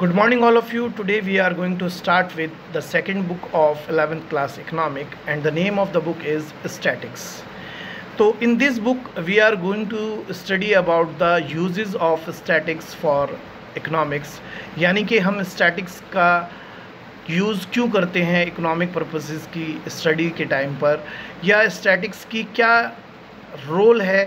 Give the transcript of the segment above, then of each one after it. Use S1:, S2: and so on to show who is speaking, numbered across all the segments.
S1: Good morning, all of you. Today we are going to start with the second book of 11th class economic, and the name of the book is Statics. So in this book we are going to study about the uses of statics for economics, यानी कि हम statics का use क्यों करते हैं economic purposes की study के time पर, या स्टैटिक्स की क्या रोल है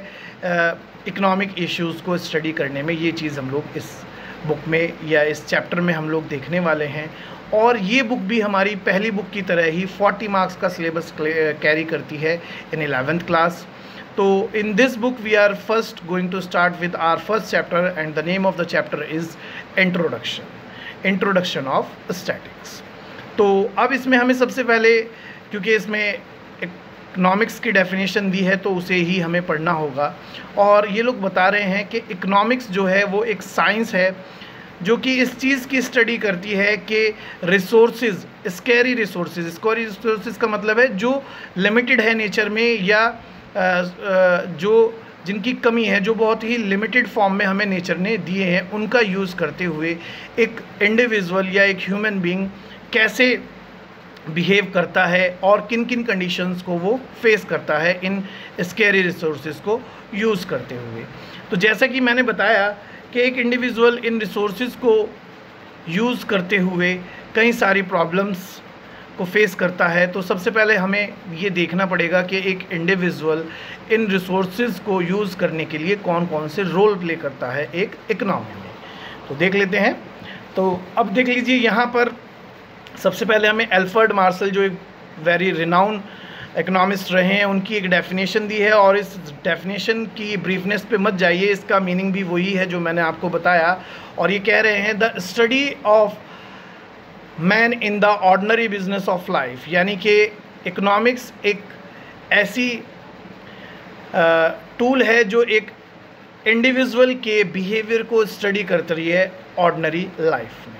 S1: इकोनॉमिक इश्यूज़ को स्टडी करने में। ये चीज़ हम लोग इस बुक में या इस चैप्टर में हम लोग देखने वाले हैं। और ये बुक भी हमारी पहली बुक की तरह ही 40 मार्क्स का सिलेबस कैरी करती है इन 11th क्लास। तो in this book we are first going to start with our first chapter, and the name of the chapter is introduction of statistics. तो अब इसमें हमें सबसे पहले, क्योंकि इसमें इकोनॉमिक्स की डेफिनेशन दी है तो उसे ही हमें पढ़ना होगा। और ये लोग बता रहे हैं कि इकोनॉमिक्स जो है वो एक साइंस है जो कि इस चीज़ की स्टडी करती है कि रिसोर्सेज, स्कैरी रिसोर्सेज का मतलब है जो लिमिटेड है नेचर में, या जो जिनकी कमी है, जो बहुत ही लिमिटेड फॉर्म में हमें नेचर ने दिए हैं, उनका यूज़ करते हुए एक इंडिविजुअल या एक ह्यूमन बीइंग कैसे बिहेव करता है और किन किन कंडीशंस को वो फेस करता है इन स्कैरी रिसोर्सेज को यूज़ करते हुए। तो जैसा कि मैंने बताया कि एक इंडिविजुअल इन रिसोर्सेज को यूज़ करते हुए कई सारी प्रॉब्लम्स को फेस करता है। तो सबसे पहले हमें ये देखना पड़ेगा कि एक इंडिविजुअल इन रिसोर्सेज को यूज़ करने के लिए कौन कौन से रोल प्ले करता है एक इकोनॉमी में। तो देख लेते हैं। तो अब देख लीजिए, यहाँ पर सबसे पहले हमें एल्फ्रेड मार्शल, जो एक वेरी रिनाउंड इकोनॉमिस्ट रहे हैं, उनकी एक डेफिनेशन दी है। और इस डेफिनेशन की ब्रीफनेस पे मत जाइए, इसका मीनिंग भी वही है जो मैंने आपको बताया। और ये कह रहे हैं the study of man in the ordinary business of life, यानी कि इकोनॉमिक्स एक ऐसी टूल है जो एक इंडिविजुअल के बिहेवियर को स्टडी करती रही है ऑर्डिनरी लाइफ में।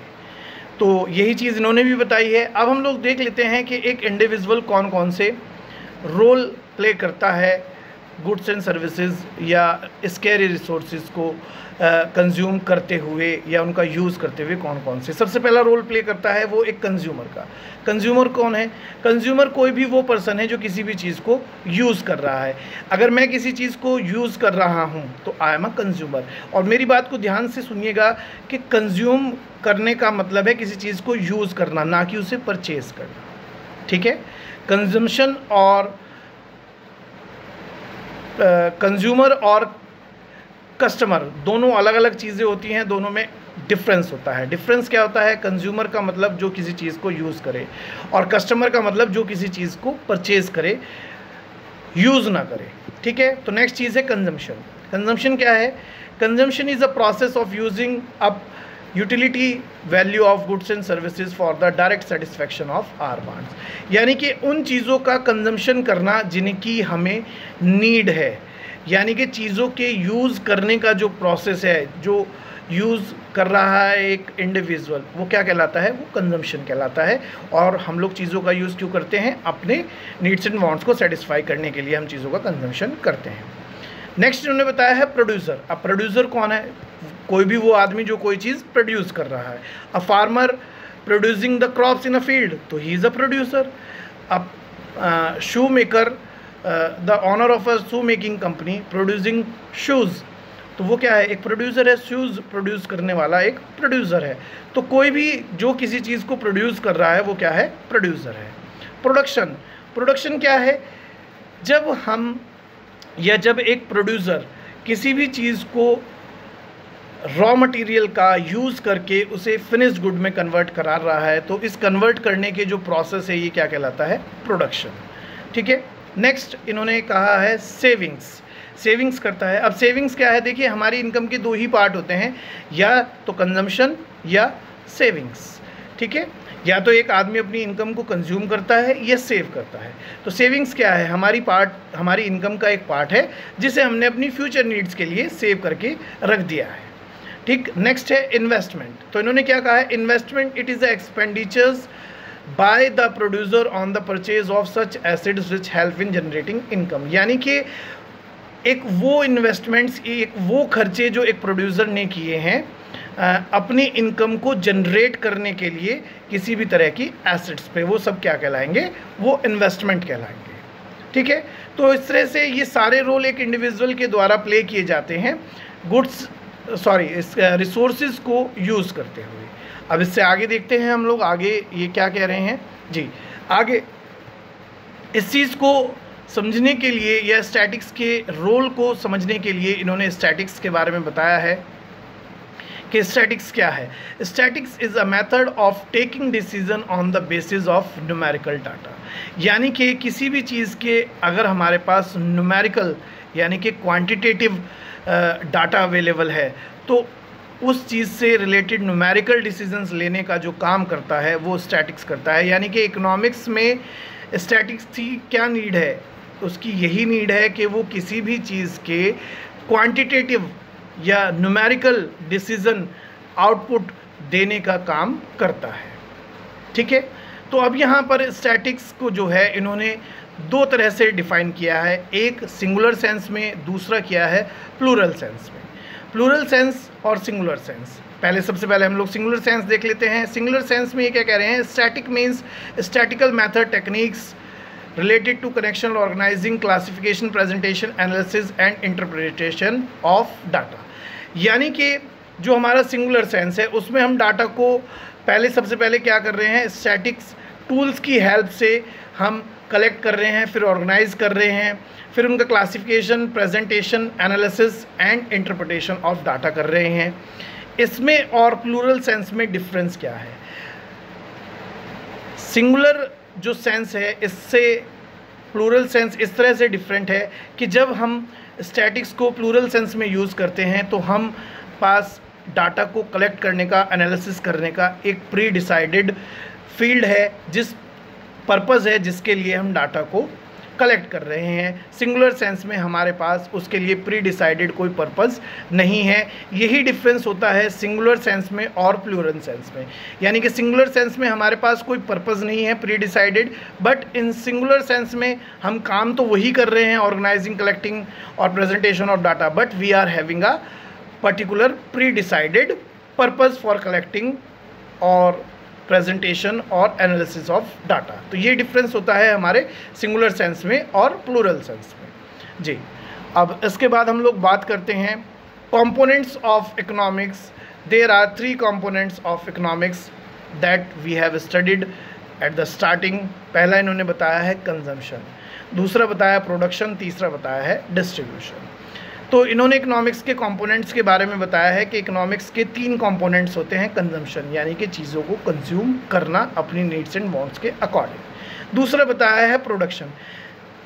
S1: तो यही चीज़ इन्होंने भी बताई है। अब हम लोग देख लेते हैं कि एक इंडिविजुअल कौन कौन से रोल प्ले करता है गुड्स एंड सर्विसेज या स्कैरी रिसोर्सेज को कंज्यूम करते हुए या उनका यूज़ करते हुए कौन कौन से। सबसे पहला रोल प्ले करता है वो एक कंज्यूमर का। कंज्यूमर कौन है? कंज्यूमर कोई भी वो पर्सन है जो किसी भी चीज़ को यूज़ कर रहा है। अगर मैं किसी चीज़ को यूज़ कर रहा हूँ तो आई एम अ कंज्यूमर। और मेरी बात को ध्यान से सुनिएगा कि कंज्यूम करने का मतलब है किसी चीज़ को यूज़ करना, ना कि उसे परचेज़ करना। ठीक है? कंजम्पशन और कंज्यूमर और कस्टमर दोनों अलग अलग चीज़ें होती हैं, दोनों में डिफरेंस होता है। डिफरेंस क्या होता है? कंज्यूमर का मतलब जो किसी चीज़ को यूज़ करे, और कस्टमर का मतलब जो किसी चीज़ को परचेज़ करे, यूज़ ना करे। ठीक है? तो नेक्स्ट चीज़ है कंजम्पशन। कंजम्पशन क्या है? Consumption is a process of using up utility value of goods and services for the direct satisfaction of our wants, यानी कि उन चीज़ों का कंजम्पशन करना जिनकी हमें नीड है, यानी कि चीज़ों के यूज़ करने का जो प्रोसेस है, जो यूज़ कर रहा है एक इंडिविजुअल, वो क्या कहलाता है? वो कंजम्पशन कहलाता है। और हम लोग चीज़ों का यूज़ क्यों करते हैं? अपने नीड्स एंड वांट्स को सेटिस्फाई करने के लिए हम चीज़ों का कंजम्पशन करते हैं। नेक्स्ट इन्होंने बताया है प्रोड्यूसर। अब प्रोड्यूसर कौन है? कोई भी वो आदमी जो कोई चीज़ प्रोड्यूस कर रहा है। A farmer producing the crops in a field, तो ही इज़ अ प्रोड्यूसर। अब shoe maker, the owner of a shoe making company producing shoes, तो वो क्या है? एक प्रोड्यूसर है। शूज़ प्रोड्यूस करने वाला एक प्रोड्यूसर है। तो कोई भी जो किसी चीज़ को प्रोड्यूस कर रहा है वो क्या है? प्रोड्यूसर है। प्रोडक्शन, प्रोडक्शन क्या है? जब हम या जब एक प्रोड्यूसर किसी भी चीज़ को रॉ मटेरियल का यूज़ करके उसे फिनिश्ड गुड में कन्वर्ट करा रहा है, तो इस कन्वर्ट करने के जो प्रोसेस है ये क्या कहलाता है? प्रोडक्शन। ठीक है? नेक्स्ट इन्होंने कहा है सेविंग्स। सेविंग्स करता है। अब सेविंग्स क्या है? देखिए, हमारी इनकम के दो ही पार्ट होते हैं, या तो कंजम्पशन या सेविंग्स। ठीक है? या तो एक आदमी अपनी इनकम को कंज्यूम करता है या सेव करता है। तो सेविंग्स क्या है? हमारी इनकम का एक पार्ट है जिसे हमने अपनी फ्यूचर नीड्स के लिए सेव करके रख दिया है। ठीक। नेक्स्ट है इन्वेस्टमेंट। तो इन्होंने क्या कहा है? Investment it is the expenditures by the producer on the purchase of such assets which help in generating income, यानी कि एक वो इन्वेस्टमेंट्स, एक वो खर्चे जो एक प्रोड्यूसर ने किए हैं अपनी इनकम को जनरेट करने के लिए किसी भी तरह की एसेट्स पे, वो सब क्या कहलाएंगे, वो इन्वेस्टमेंट कहलाएंगे। ठीक है, तो इस तरह से ये सारे रोल एक इंडिविजुअल के द्वारा प्ले किए जाते हैं इस रिसोर्सेज को यूज़ करते हुए। अब इससे आगे देखते हैं हम लोग, आगे ये क्या कह रहे हैं जी। आगे इस चीज़ को समझने के लिए या स्टैटिक्स के रोल को समझने के लिए इन्होंने स्टैटिक्स के बारे में बताया है कि स्टैटिक्स क्या है। Statics is a method of taking decision on the basis of numerical data. यानी कि किसी भी चीज़ के अगर हमारे पास न्यूमेरिकल यानी कि क्वांटिटेटिव डाटा अवेलेबल है तो उस चीज़ से रिलेटेड न्यूमेरिकल डिसीजंस लेने का जो काम करता है वो स्टैटिक्स करता है। यानी कि इकोनॉमिक्स में स्टैटिक्स की क्या नीड है, उसकी यही नीड है कि वो किसी भी चीज़ के क्वांटिटेटिव या न्यूमेरिकल डिसीजन आउटपुट देने का काम करता है। ठीक है, तो अब यहाँ पर स्टैटिक्स को जो है इन्होंने दो तरह से डिफ़ाइन किया है, एक सिंगुलर सेंस में, दूसरा किया है प्लूरल सेंस में। प्लूरल सेंस और सिंगुलर सेंस, सबसे पहले हम लोग सिंगुलर सेंस देख लेते हैं। सिंगुलर सेंस में ये क्या कह रहे हैं, static means statistical method techniques related to connection, organizing, classification, presentation, analysis and interpretation of data। यानी कि जो हमारा सिंगुलर सेंस है उसमें हम डाटा को सबसे पहले क्या कर रहे हैं, स्टैटिक्स टूल्स की हेल्प से हम कलेक्ट कर रहे हैं, फिर ऑर्गेनाइज कर रहे हैं, फिर उनका classification, presentation, analysis and interpretation of data कर रहे हैं। इसमें और प्लूरल सेंस में डिफरेंस क्या है? सिंगुलर जो सेंस है इससे प्लूरल सेंस इस तरह से डिफरेंट है कि जब हम स्टैटिक्स को प्लूरल सेंस में यूज़ करते हैं तो हम पास डाटा को कलेक्ट करने का, एनालिसिस करने का एक प्री डिसाइडेड फील्ड है, जिस पर्पज़ है जिसके लिए हम डाटा को कलेक्ट कर रहे हैं। सिंगुलर सेंस में हमारे पास उसके लिए प्री डिसाइडेड कोई पर्पज़ नहीं है। यही डिफरेंस होता है सिंगुलर सेंस में और प्लूरल सेंस में। यानी कि सिंगुलर सेंस में हमारे पास कोई पर्पज़ नहीं है pre decided, but in singular sense में हम काम तो वही कर रहे हैं, ऑर्गेनाइजिंग, कलेक्टिंग और presentation of data, but we are having a particular pre decided purpose for collecting और प्रेजेंटेशन और एनालिसिस ऑफ डाटा। तो ये डिफरेंस होता है हमारे सिंगुलर सेंस में और प्लूरल सेंस में जी। अब इसके बाद हम लोग बात करते हैं components of economics. There are 3 components of economics that we have studied at the starting. पहला इन्होंने बताया है कंजम्पशन, दूसरा बताया प्रोडक्शन, तीसरा बताया है डिस्ट्रीब्यूशन। तो इन्होंने इकोनॉमिक्स के कंपोनेंट्स के बारे में बताया है कि इकोनॉमिक्स के 3 कंपोनेंट्स होते हैं। कंजम्पशन यानी कि चीज़ों को कंज्यूम करना अपनी नीड्स एंड वांट्स के अकॉर्डिंग। दूसरा बताया है प्रोडक्शन,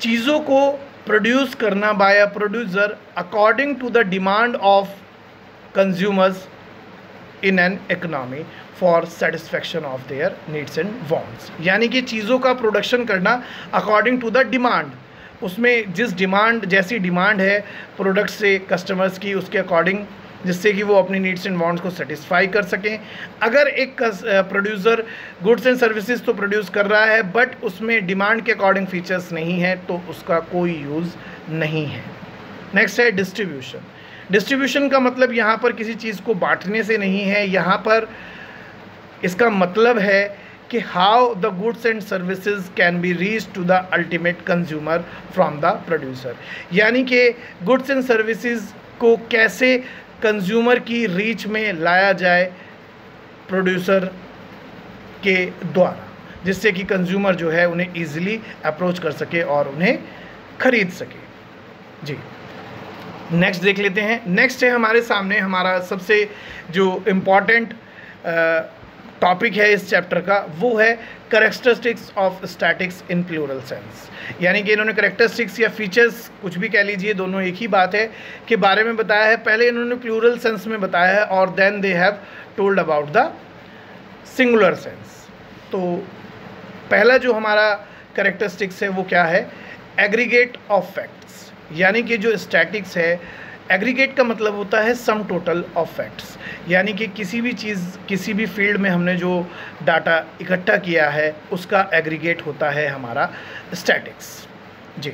S1: चीज़ों को प्रोड्यूस करना by a producer according to the demand of consumers in an economy for satisfaction of their needs and wants. यानी कि चीज़ों का प्रोडक्शन करना अकॉर्डिंग टू द डिमांड, उसमें जैसी डिमांड है प्रोडक्ट से कस्टमर्स की, उसके अकॉर्डिंग, जिससे कि वो अपनी नीड्स एंड वांट्स को सेटिस्फाई कर सकें। अगर एक प्रोड्यूसर गुड्स एंड सर्विसेज तो प्रोड्यूस कर रहा है बट उसमें डिमांड के अकॉर्डिंग फीचर्स नहीं है तो उसका कोई यूज़ नहीं है। नेक्स्ट है डिस्ट्रीब्यूशन। डिस्ट्रीब्यूशन का मतलब यहाँ पर किसी चीज़ को बांटने से नहीं है, यहाँ पर इसका मतलब है कि how the goods and services can be reach to the ultimate consumer from the producer. यानी कि गुड्स एंड सर्विसेज को कैसे कंज्यूमर की रीच में लाया जाए प्रोड्यूसर के द्वारा, जिससे कि कंज्यूमर जो है उन्हें ईजिली अप्रोच कर सके और उन्हें खरीद सके जी। नेक्स्ट देख लेते हैं। नेक्स्ट है हमारे सामने हमारा सबसे जो इम्पॉर्टेंट टॉपिक है इस चैप्टर का, वो है characteristics of statistics in plural sense. यानी कि इन्होंने कैरेक्टरिस्टिक्स या फीचर्स कुछ भी कह लीजिए, दोनों एक ही बात है, के बारे में बताया है। पहले इन्होंने प्लूरल सेंस में बताया है और then they have told about the singular sense. तो पहला जो हमारा कैरेक्टरिस्टिक्स है वो क्या है, एग्रीगेट ऑफ फैक्ट्स। यानी कि जो स्टैटिक्स है, एग्रीगेट का मतलब होता है सम टोटल ऑफ फैक्ट्स। यानी कि किसी भी चीज़, किसी भी फील्ड में हमने जो डाटा इकट्ठा किया है उसका एग्रीगेट होता है हमारा स्टैटिक्स जी।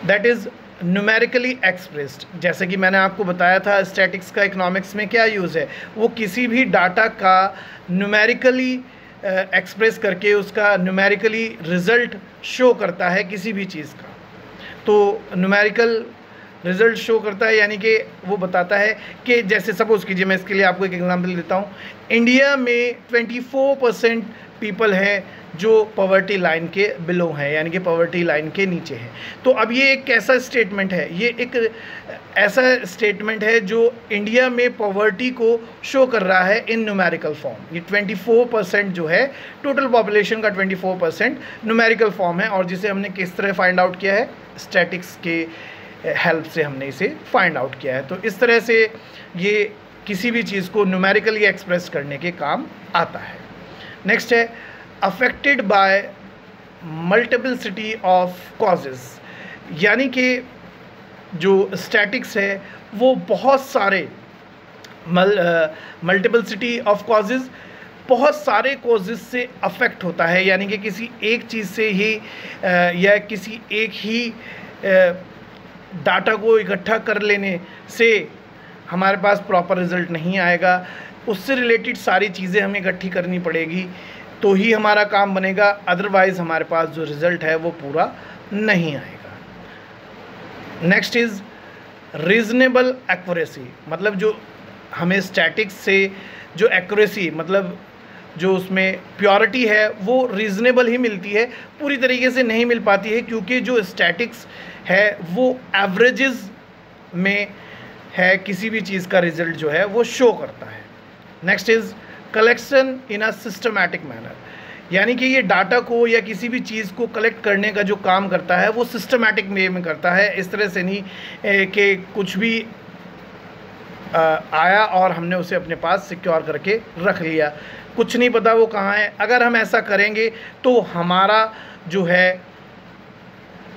S1: दैट इज़ न्यूमेरिकली एक्सप्रेस्ड, जैसे कि मैंने आपको बताया था स्टैटिक्स का इकोनॉमिक्स में क्या यूज़ है, वो किसी भी डाटा का न्यूमेरिकली एक्सप्रेस करके उसका न्यूमेरिकली रिज़ल्ट शो करता है किसी भी चीज़ का। तो न्यूमेरिकल रिज़ल्ट शो करता है यानी कि वो बताता है कि जैसे सपोज़ कीजिए, मैं इसके लिए आपको एक एग्जांपल देता हूँ। इंडिया में 24% पीपल हैं जो पॉवर्टी लाइन के बिलो हैं, यानी कि पॉवर्टी लाइन के नीचे हैं। तो अब ये एक कैसा स्टेटमेंट है, ये एक ऐसा स्टेटमेंट है जो इंडिया में पॉवर्टी को शो कर रहा है इन न्यूमेरिकल फॉर्म। ये 24% जो है, टोटल पॉपुलेशन का 24% न्यूमेरिकल फॉर्म है, और जिसे हमने किस तरह फाइंड आउट किया है, स्टैटिक्स के हेल्प से हमने इसे फाइंड आउट किया है। तो इस तरह से ये किसी भी चीज़ को न्यूमेरिकली एक्सप्रेस करने के काम आता है। नेक्स्ट है अफेक्टेड बाय मल्टीपलिसिटी ऑफ कॉजेज़, यानी कि जो स्टैटिक्स है वो बहुत सारे मल्टीपलिसिटी ऑफ कॉजेज़, बहुत सारे कॉजेज़ से अफेक्ट होता है, यानी कि किसी एक चीज़ से ही या किसी एक ही डाटा को इकट्ठा कर लेने से हमारे पास प्रॉपर रिज़ल्ट नहीं आएगा। उससे रिलेटेड सारी चीज़ें हमें इकट्ठी करनी पड़ेगी तो ही हमारा काम बनेगा, अदरवाइज़ हमारे पास जो रिज़ल्ट है वो पूरा नहीं आएगा। नेक्स्ट इज़ रीज़नेबल एक्यूरेसी, मतलब जो हमें स्टैटिक्स से जो एक्यूरेसी, मतलब जो उसमें प्योरिटी है वो रीज़नेबल ही मिलती है, पूरी तरीके से नहीं मिल पाती है, क्योंकि जो स्टैटिक्स है वो एवरेजेस में है, किसी भी चीज़ का रिज़ल्ट जो है वो शो करता है। Next is collection in a systematic manner, यानी कि ये डाटा को या किसी भी चीज़ को कलेक्ट करने का जो काम करता है वो सिस्टमैटिक वे में करता है, इस तरह से नहीं कि कुछ भी आया और हमने उसे अपने पास सिक्योर करके रख लिया, कुछ नहीं पता वो कहाँ है। अगर हम ऐसा करेंगे तो हमारा जो है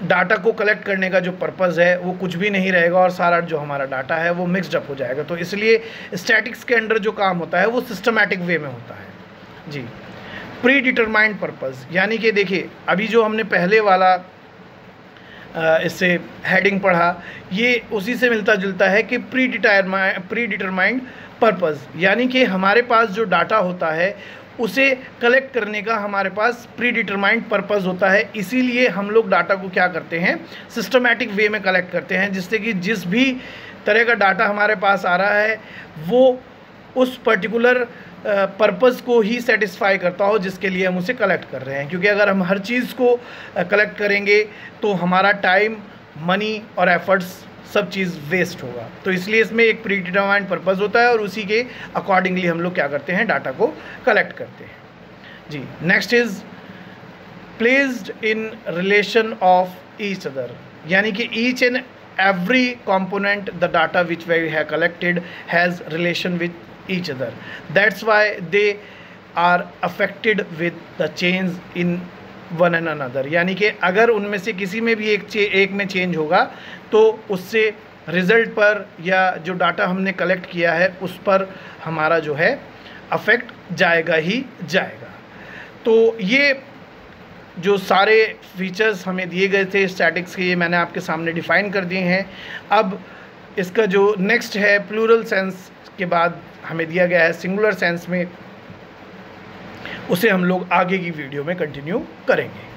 S1: डाटा को कलेक्ट करने का जो पर्पज़ है वो कुछ भी नहीं रहेगा और सारा जो हमारा डाटा है वो मिक्सड अप हो जाएगा। तो इसलिए स्टैटिक्स के अंडर जो काम होता है वो सिस्टमैटिक वे में होता है जी। प्री डिटरमाइंड पर्पज़, यानी कि देखिए अभी जो हमने पहले वाला इससे हेडिंग पढ़ा, ये उसी से मिलता जुलता है कि प्री डिटरमाइंड पर्पज़, यानी कि हमारे पास जो डाटा होता है उसे कलेक्ट करने का हमारे पास प्री डिटरमाइंड पर्पज़ होता है। इसीलिए हम लोग डाटा को क्या करते हैं, सिस्टमैटिक वे में कलेक्ट करते हैं, जिससे कि जिस भी तरह का डाटा हमारे पास आ रहा है वो उस पर्टिकुलर पर्पज़ को ही सेटिस्फाई करता हो जिसके लिए हम उसे कलेक्ट कर रहे हैं। क्योंकि अगर हम हर चीज़ को कलेक्ट करेंगे तो हमारा टाइम, मनी और एफर्ट्स सब चीज़ वेस्ट होगा। तो इसलिए इसमें एक प्री डिटरमाइंड पर्पज़ होता है और उसी के अकॉर्डिंगली हम लोग क्या करते हैं, डाटा को कलेक्ट करते हैं जी। Next is placed in relation of each other, यानी कि each and every component the data which we have collected has relation with each other, that's why they are affected with the change in one and another, यानी कि अगर उनमें से किसी में भी एक में चेंज होगा तो उससे रिज़ल्ट पर या जो डाटा हमने कलेक्ट किया है उस पर हमारा जो है अफेक्ट जाएगा ही जाएगा। तो ये जो सारे फीचर्स हमें दिए गए थे स्टैटिक्स के, ये मैंने आपके सामने डिफ़ाइन कर दिए हैं। अब इसका जो नेक्स्ट है प्लूरल सेंस के बाद हमें दिया गया है सिंगुलर सेंस में, उसे हम लोग आगे की वीडियो में कंटिन्यू करेंगे।